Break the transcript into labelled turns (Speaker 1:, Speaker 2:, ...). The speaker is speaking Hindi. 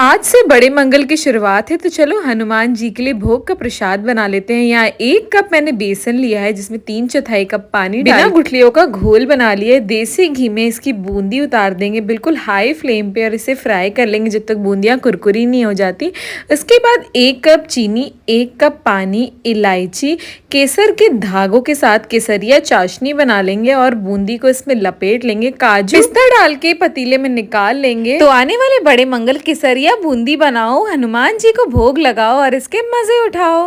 Speaker 1: आज से बड़े मंगल की शुरुआत है तो चलो हनुमान जी के लिए भोग का प्रसाद बना लेते हैं। यहाँ 1 कप मैंने बेसन लिया है जिसमें 3/4 कप पानी बिना गुठलियों का घोल बना लिया है। देसी घी में इसकी बूंदी उतार देंगे बिल्कुल हाई फ्लेम पे और इसे फ्राई कर लेंगे जब तक बूंदियाँ कुरकुरी नहीं हो जाती। उसके बाद 1 कप चीनी, 1 कप पानी, इलायची, केसर के धागों के साथ केसरिया चाशनी बना लेंगे और बूंदी को इसमें लपेट लेंगे। काजू पिस्ता डाल के पतीले में निकाल लेंगे। तो आने वाले बड़े मंगल केसरिया बूंदी बनाओ, हनुमान जी को भोग लगाओ और इसके मजे उठाओ।